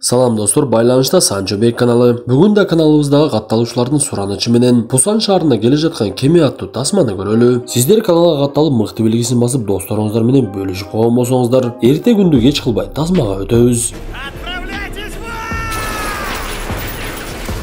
Салам достор, байланышта Санчо Бек каналы. Бүгүн да каналыбыздагы катталуучулардын суранычы менен Пусан шаарына келе жаткан кеме аттуу тасманы көрөлү. Сиздер каналга катталып мыкты белгисин басып досторуңуздар менен бөлүшүп койгон болсоңуздар, эрте күндү кеч кылбай тасмага өтөбүз.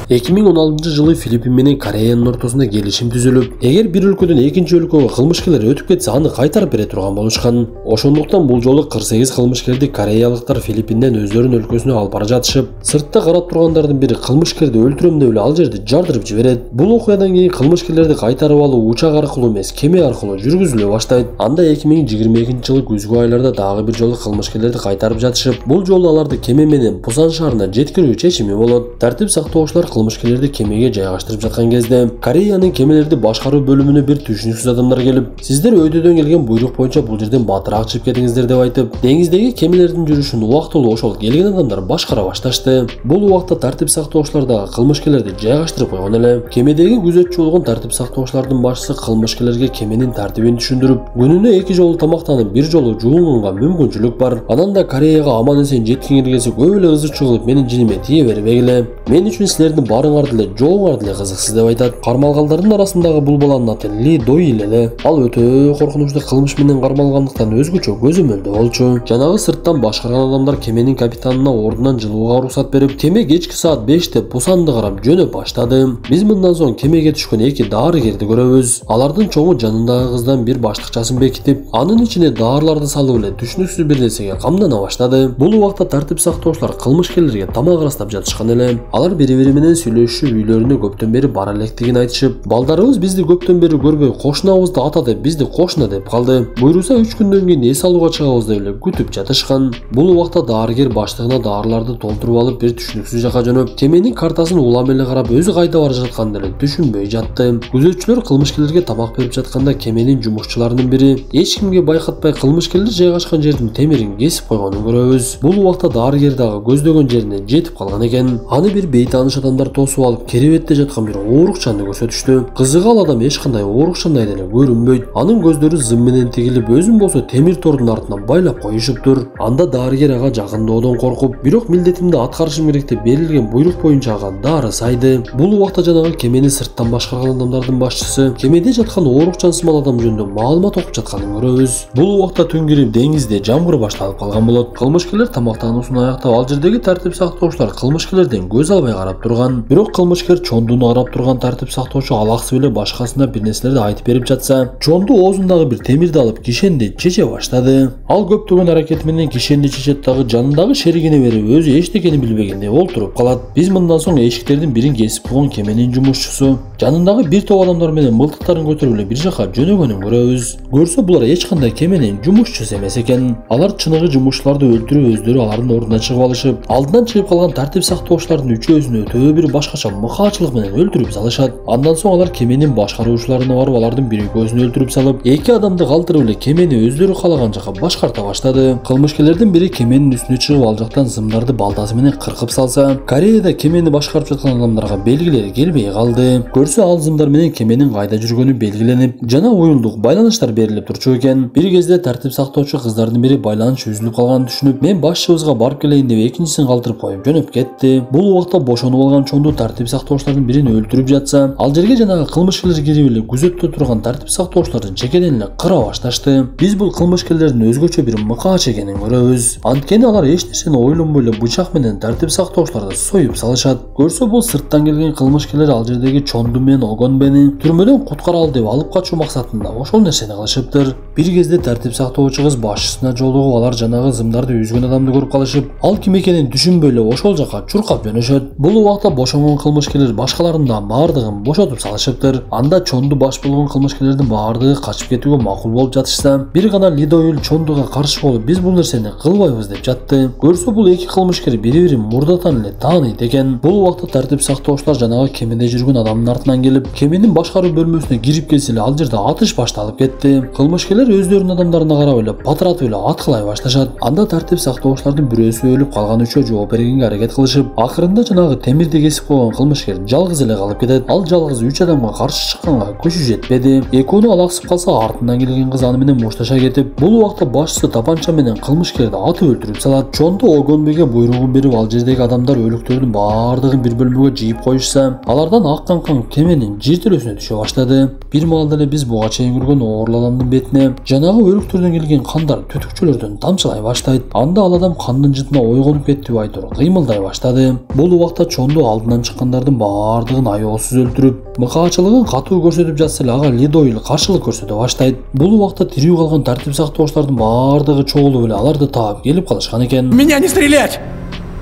2016 жылы Филиппин менен Кореянын ортосунда келишим түзүлүп, эгер бир өлкөдөн экинчи өлкөгө кылмышкерлер өтүп кетсе, аны кайтарып бере турган болушкан. Ошондуктан бул жолу 48 кылмышкерди кореялыктар Филиппинден өздөрүнүн өлкөсүнө алып бара жатышып, сыртта карап тургандардын бири кылмышкерди өлтүрөм деп эле ал жерди жардырып жиберет. Бул окуядан кийин кылмышкерлерди кайтарып алуу учак аркылуу эмес, кеме аркылуу жүргүзүлө баштайт. Анда 2022 жылы күзгү айларда дагы бир жолу кылмышкерлерди кайтарып жатышып, бул жолу аларды кеме менен Пусан шаарына жеткирүү чечими болот. Тартип сактоочулар кылмышкерлерди кемеге жайгаштырып жаткан кезде Кореянын кемелерди башкаруу бөлүмүнө бир түшүнүксүз адамдар келип, сиздер өйдөдөн келген буйрук боюнча бул жерден батыраак чыгып кетиңиздер деп айтып, деңиздеги кемелердин жүрүшүн убактылуу ошол келген адамдар башкара башташты. Бул убакта тартип сактоочулар дагы кылмышкерлерди жайгаштырып койгон эле. Кемедеги күзөтчү болгон тартип сактоочулардын башчысы кылмышкерлерге кеменин тартибин түшүндүрүп, күнүнө 2 жолу тамактанып, бир жолу жуунганга мүмкүнчүлүк бар. Анан да Кореяга аман эсен жеткиңер келсе, көп эле ызычуу кылып менин жиниме тие бербегиле. Мен үчүн силердин барыңар деле, жоогуңар деле кызыксыз деп айтат. Кармалгандардын арасындагы бул баланын аты Ли Дойл эле. Ал өтө коркунучтуу кылмыш менен кармалгандыктан өзгөчө көзөмөлдө болчу. Жанагы сырттан башкарган адамдар кеменин капитанына ордунан жылууга уруксат берип, кеме кечки саат 5те Пусанды карап жөнөп баштады. Биз мындан соң кемеге түшкөн 2 дарыгерди көрөбүз. Алардын чоңу жанындагы кыздан бир баштыкчасын бекитип, анын ичине даарыларды салып эле түшүнүксүз бир нерсеге камдана баштады. Бул убакта тартип сактоочулар кылмышкерлерге тамак ырастап жатышкан эле. Алар бири-бири менен сүйлөшүп, үйлөрүнө көптөн бери бара электигин айтышып, балдарыбыз бизди көптөн бери көрбөй, кошунабызды ата деп бизди кошуна деп калды. Буйруса 3 күндөн кийин эс алууга чыгабыз деп эле күтүп жатышкан. Бул убакта дарыгер баштыгына даарыларды толтуруп алып бир түшүнүксүз жака жөнөп, кеменин картасын улам эле карап, өзү кайда бара жатканын деле түшүнбөй жатты. Күзөтчүлөр кылмышкерлерге тамак берип жатканда кеменин жумушчуларынын бири эч кимге байкатпай кылмышкерлер жайгашкан жердин темирин кесип койгонун көрөбүз. Бул убакта дарыгер дагы көздөгөн жерине жетип калган экен. Аны бир бейтааныш адамдар тосуп алып, керебетте жаткан бир оорукчаны көрсөтүштү. Кызыгы ал адам эч кандай оорукчандай деле көрүнбөйт. Анын көздөрү зым менен тигилип, өзүн болсо темир тордун артынан байлап коюшуптур. Анда дарыгер ага жакынdoодон коркуп, бирок милдетимди аткарышым керек деп берилген буйрук боюнча ага дары сайды. Бул убакта жанагы кемени сырттан башкарган адамдардын башчысы кемеде жаткан оорукчансымал адам жөнүндө маалымат окуп жатканын көрөбүз. Бул убакта түн кирип, деңизде жамгыр башталып калган болот. Кылмышкерлер тамактануусун аяктап, ал жердеги тартип сактоочулар кылмышкерлерден көз албай карап турган. Бирок кылмышкер Чондуну карап турган тартип сактоочу алаксып эле башкасына бир нерселерди айтып берип жатса, Чонду оозундагы бир темирди алып кишенди чече баштады. Ал көптөгөн аракети менен кишенди чечет дагы жанындагы шеригине берип, өзү эчтекени билбегендей олтуруп калат. Биз мындан соң эшиктердин бирин кесип койгон кеменин жумушчусу жанындагы бир топ адамдар менен мылтыктарын көтөрүп эле бир жака жөнөгөнүн көрөбүз. Көрсө булар эч кандай кеменин жумушчусу эмес экен. Алар чыныгы жумушчуларды өлтүрүп, өздөрү алардын ордуна чыгып алышып, алдынан чыгып калган тартип сактоочулардын үчөөсүн өтө бир башкача мыкаачылык менен өлтүрүп салышат. Андан соң алар кеменин башкаруучуларына барып, алардын бир экөөсүн өлтүрүп салып, 2 адамды калтырып эле кемени өздөрү каалаган жака башкарта баштады. Кылмышкерлердин бири кеменин үстүнө чыгып, ал жактан зымдарды балтасы менен кыркып салса, Кореяда кемени башкарып жаткан адамдарга белгилери келбей калды. Көрсө ал зымдар менен кеменин кайда жүргөнү белгиленип, жана уюлдук байланыштар берилип турчу экен. Бир кезде тартип сактоочу кыздардын бири байланыш үзүлүп калганын түшүнүп, мен башчыбызга барып келейин деп экинчисин калтырып коюп жөнөп кетти. Бул убакта бошонуп алган Чонду тартип сактоочулардын бирин өлтүрүп жатса, ал жерге жанагы кылмышкерлер кирип эле күзөттө турган тартип сактоочуларды чекеден эле кыра башташты. Биз бул кылмышкерлердин өзгөчө бир мыкаач экенин көрөбүз. Анткени алар эч нерсени ойлонбой эле бычак менен тартип сактоочуларды союп салышат. Көрсө бул сырттан келген кылмышкерлер ал жердеги Чонду менен Огонбени түрмөдөн куткаралы деп алып качуу максатында ошол нерсени кылышыптыр. Бир кезде тартип сактоочу кыз башчысына жолугуп, алар жанагы зымдарды үзгөн адамды көрүп калышып, ал ким экенин түшүнбөй эле ошол жака чуркап жөнөшөт. Бул убакта бошонгон кылмышкерлер башкаларын да баардыгын бошотуп салышыптыр. Анда Чонду баш болгон кылмышкерлердин баардыгы качып кетүүгө макул болуп жатышса, бир гана Ли Дойл Чондуга каршы болуп, биз бул нерсени кылбайбыз деп жатты. Көрсө бул 2 кылмышкер бири-бирин мурдатан эле тааныйт экен. Бул убакта тартип сактоочулар жанагы кемеде жүргөн адамдын артынан келип, кеменин башкаруу бөлмөсүнө кирип келсе эле, ал жерде атыш башталып кетти. Кылмышкерлер өздөрүнүн адамдарына карап эле патыратып эле аткылай башташат. Анда тартип сактоочулардын бирөөсү өлүп, калган үчөө жооп бергенге аракет кылышып, акырында жанагы темирди кесип койгон кылмышкер жалгыз эле калып кетет. Ал жалгыз 3 адамга каршы чыкканга күчү жетпеди. Экөөнү алаксып калса, артынан келген кыз аны менен мушташа кетип, бул убакта башчысы тапанча менен кылмышкерди атып өлтүрүп салат. Чондо Огонбеге буйругун берип, ал жердеги адамдар өлүктөрдүн баардыгын бир бөлмөгө жыйып коюшса, алардан аккан кан кеменин жертөлөсүнө түшө баштады. Бир маалда эле биз буга чейин көргөн оорлуу адамдын бетине жанагы өлүктөрдөн келген кандар түтүкчөлөрдөн тамчылай баштайт. Анда ал адам кандын жытына ойгонуп кетти, Айтор кыймылдай баштады. Бул убакта Чондо алдынан чыккандардын баардыгын аеосуз өлтүрүп, мыкаачылыгын катуу көрсөтүп жатса эле ага Лидойл каршылык көрсөтө баштайт. Бул убакта тирүү калган тартип сактоочулардын баардыгы чогулуп эле аларды таап келип калышкан экен. Меня не стрелять!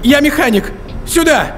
Я механик! Сюда!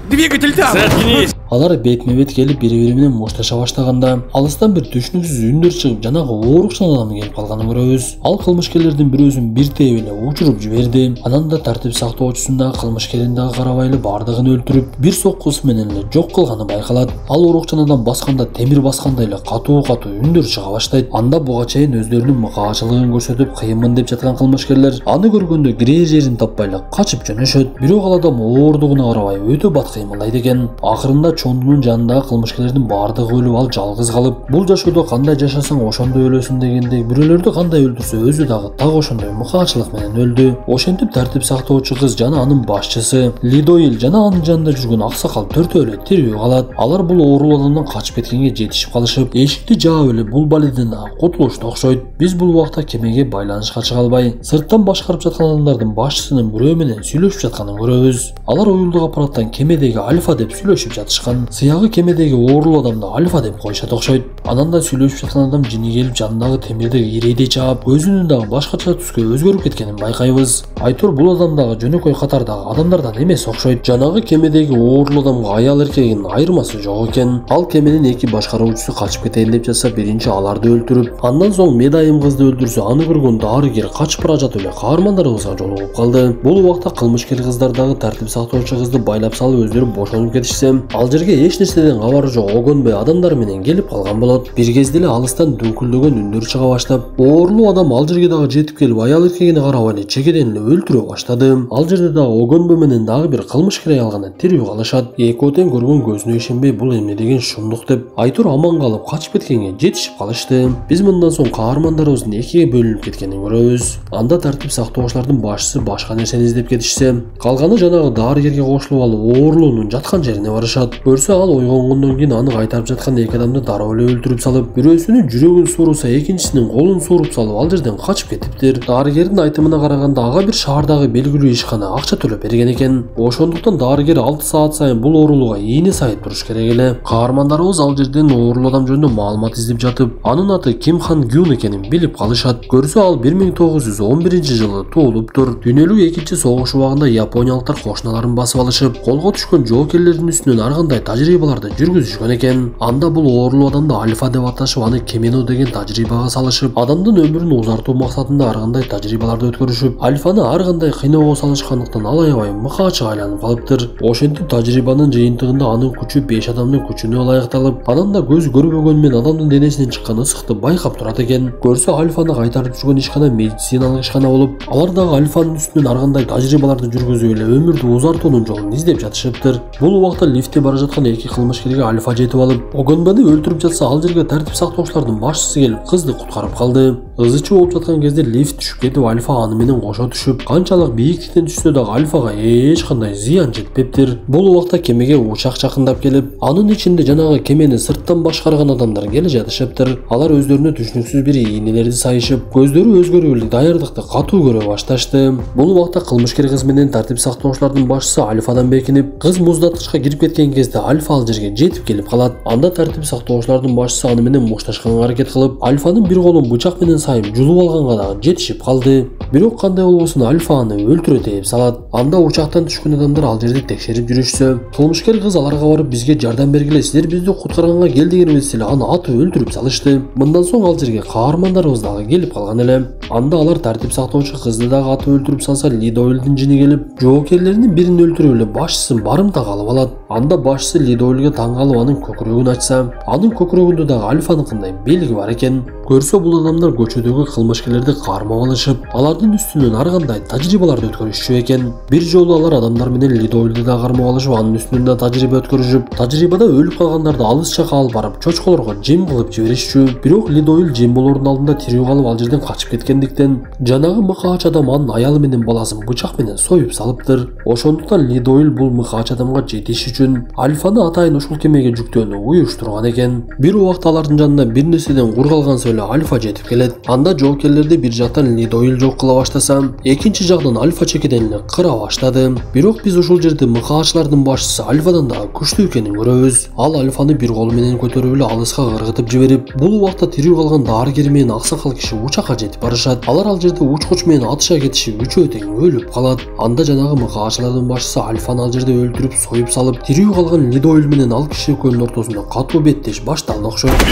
Двигатель там! Заткнись! Алар бетме-бет келип бири-бири менен мушташа баштаганда, алыстан бир түшүнүксүз үндөр чыгып, жанагы оорукчан адам келип калганын көрөбүз. Ал кылмышкерлердин бирөөсүн бир тээп эле учуруп жиберди. Анан да тартип сактоочусун да кылмышкерин да карабай эле баардыгын өлтүрүп, бир соккусу менен эле жок кылганы байкалат. Ал оорукчан адам басканда темир баскандай эле катуу үндөр чыга баштайт. Анда буга чейин өздөрүнүн мыкаачылыгын көрсөтүп кыйынмын деп жаткан кылмышкерлер аны көргөндө кирээр жерин таппай эле качып жөнөшөт. Бирок ал адам оордугуна карабай өтө бат кыймылдайт экен. Акырында Чондунун жанындагы кылмышкерлердин баардыгы өлүп, ал жалгыз калып, бул жашоодо кандай жашасаң ошондой өлөсүң дегендей, бирөөлөрдү кандай өлтүрсө өзү дагы так ошондой мыкаачылык менен өлдү. Ошентип тартип сактоочу кыз жана анын башчысы Лидойл жана анын жанында жүргөн аксакал төртөө эле тирүү калат. Алар бул оорулуу адамдан качып кеткенге жетишип калышып, эшикти жаап эле бул баледен кутулушту окшойт. Биз бул убакта кемеге байланышка чыга албай, сырттан башкарып жаткан адамдардын башчысынын бирөө менен сүйлөшүп жатканын көрөбүз. Алар уюлдук аппараттан кемедеги Альфа деп сүйлөшүп жатышкан. Сыягы кемедеги оорулуу адамды Альфа деп коюшат окшойт. Анан да сүйлөшүп жаткан адам жини келип жанындагы темирди ирейдей чаап, өзүнүн дагы башкача түскө өзгөрүп кеткенин байкайбыз. Айтор бул адам дагы жөнөкөй катардагы адамдардан эмес окшойт. Жанагы кемедеги оорулуу адамга аял эркегинин айырмасы жок экен. Ал кеменин эки башкаруучусу качып кетейин деп жатса, биринчи аларды өлтүрүп, андан соң медайым кызды өлтүрсө, аны көргөн дарыгер качып бара жатып эле каармандарыбызга жолугуп калды. Бул убакта кылмышкер кыздар дагы тартип сактоочу кызды байлап салып өздөрү бошонуп кетишсе, ал жерге эч нерседен кабары жок Огонбе адамдар менен келип калган болот. Бир кезде эле алыстан дүңкүлдөгөн үндөр чыга баштап, оорулуу адам ал жерге дагы жетип келип, аял эркегине карабай эле чекеден эле өлтүрө баштады. Ал жерде дагы Огонбе менен дагы бир кылмышкер аял гана тирүү калышат. Экөө тең көргөн көзүнө ишенбей, бул эмне деген шумдук деп, Айтор аман калып качып кеткенге жетишип калышты. Биз мындан соң каармандарыбыздын экиге бөлүнүп кеткенин көрөбүз. Анда тартип сактоочулардын башчысы башка нерсени издеп кетишсе, калганы жанагы дарыгерге кошулуп алып оорулуунун жаткан жерине барышат. Көрсө ал ойгонгондон кийин аны кайтарып жаткан эки адамды дароо эле өлтүрүп салып, бирөөсүнүн жүрөгүн сууруса, экинчисинин колун сууруп салып, ал жерден качып кетиптир. Дарыгердин айтымына караганда, ага бир шаардагы белгилүү ишкана акча төлөп берген экен. Ошондуктан дарыгер 6 саат сайын бул оорулууга ийне сайып туруш керек эле. Каармандарыбыз ал жерден оорулуу адам жөнүндө маалымат издеп жатып, анын аты Ким Хан Гюн экенин билип калышат. Көрсө ал 1911-жылы туулуптур. Дүйнөлүк экинчи согуш убагында япониялыктар кошуналарын басып алышып, колго түшкөн жоокерлердин үстүнөн ар кандай тажрыйбаларды жүргүзүшкөн экен. Анда бул оорулуу адамды Альфа деп аташып, аны Кемено деген тажрыйбага салышып, адамдын өмүрүн узартуу максатында ар кандай тажрыйбаларды өткөрүшүп, Альфаны ар кандай кыйноого салышкандыктан ал аябай мыкаачыга айланып калыптыр. Ошентип тажрыйбанын жыйынтыгында анын күчү 5 адамдын күчүнө ылайыкталып, анан да көз көрбөгөн менен адамдын денесинен чыккан ысыкты байкап турат экен. Көрсө Альфаны кайтарып жүргөн ишкана медициналык ишкана болуп, алар дагы Альфанын үстүнөн ар кандай тажрыйбаларды жүргүзүп эле өмүрдү узартуунун жолун издеп жатышыптыр. Бул убакта лифтте бара жаткан эки кылмышкерге Альфа жетип алып, Огонбени өлтүрүп жатса, ал жерге тартип сактоочулардын башчысы келип кызды куткарып калды. Ызычуу болуп жаткан кезде лифт түшүп кетип, Альфа аны менен кошо түшүп, канчалык бийиктиктен түшсө дагы Альфага эч кандай зыян жетпептир. Бул убакта кемеге учак жакындап келип, анын ичинде жанагы кемени сырттан башкарган адамдар келе жатышыптыр. Алар өздөрүнө түшүнүксүз бир ийнелерди сайышып, көздөрү өзгөрүп эле даярдыкты катуу көрө башташты. Бул убакта кылмышкер кыз менен тартип сактоочулардын башчысы Альфадан бекинип, кыз муздаткычка кирип кеткен кезде Альфа ал жерге жетип келип калат. Анда тартип сактоочулардын башчысы аны менен мушташканга аракет кылып, Альфанын бир колун бычак менен сайып жулуп алганга дагы жетишип калды. Бирок кандай болбосун Альфа аны өлтүрө тээп салат. Анда учактан түшкөн адамдар ал жерди текшерип жүрүшсө, кылмышкер кыз аларга барып, бизге жардам бергиле, силер бизди куткарганга келдиңербиз эле, аны атып өлтүрүп салышты. Мындан соң ал жерге каармандарыбыз дагы келип калган эле. Анда алар тартип сактоочу кызды дагы атып өлтүрүп салса, Лидойлдун жини келип, жоокерлеринин бирин өлтүрүп эле башчысын барымтага алып алат. Анда башчысы Лидойлга таң калып анын көкүрөгүн ачса, анын көкүрөгүндө дагы Альфаныкындай белги бар экен. Көрсө бул адамдар көчөдөгү кылмышкерлерди кармап алышып, алардын үстүнөн ар кандай тажрыйбаларды өткөрүшчү экен. Бир жолу алар адамдар менен Лидойлду да кармап алышып, анын үстүнөн да тажрыйба өткөрүшүп, тажрыйбада өлүп калгандарды алыс жакка алып барып чочколорго жем кылып жиберишчү. Бирок Лидойл жем болоордун алдында тирүү калып ал жерден качып кеткендиктен жанагы мыкаач адам анын аялы менен баласын бычак менен союп салыптыр. Ошондуктан Лидойл бул мыкаач адамга жетиш үчүн Альфаны атайын ушул кемеге жүктөөнү уюштурган экен. Бир убакта алардын жанына бир нерседен кур калган эле Альфа жетип келет. Анда жоокерлерди бир жактан Лидойл жок кыла баштаса, экинчи жактан Альфа чекеден эле кыра баштады. Бирок биз ушул жерде мыкаачлардын башчысы Альфадан да күчтүү экенин көрөбүз. Ал Альфаны бир колу менен көтөрүп эле алыска ыргытып жиберип, бул убакта тирүү калган дарыгер менен аксакал киши учакка жетип барышат. Алар ал жерде учкуч менен атыша кетишип, үчөө тең өлүп калат. Анда жанагы мыкаачлардын башчысы Альфаны ал жерде өлтүрүп, союп салып, тирүү калган Лидойл менен ал киши экөөнүн ортосунда катуу беттеш башталды окшойт.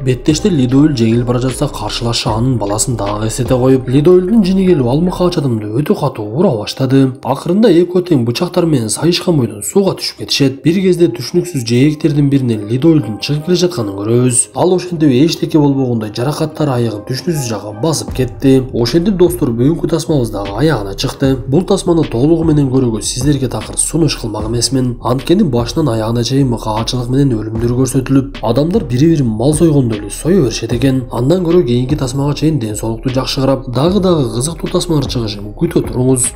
Беттеште Лидойл жеңил бара жатса, каршылашы анын баласын дагы эсете коюп, Лидойлдун жини келип ал мыкаач адамды өтө катуу ура баштады. Акырында экөө тең бычактар менен сайышкан бойдон сууга түшүп кетишет. Бир кезде түшүнүксүз жээктердин биринен Лидойлдун чыгып келе жатканын көрөбүз. Ал ошентип эчтеке болбогондой жаракаттар аягын түшүнүксүз жакка басып кетти. Ошентип достор, бүгүнкү тасмабыз дагы аягына чыкты. Бул тасманы толугу менен көрүүгө сиздерге такыр сунуш кылмак эмесмин. Анткени башынан аягына чейин мыкаачылык менен өлүмдөр көрсөтүлүп, адамдар бири-бирин мал сойгондой сою беришет экен. Андан көрө кийинки тасмага чейин ден соолукту жакшы карап, дагы кызыктуу тасмалар чыгышын күтө туруңуз.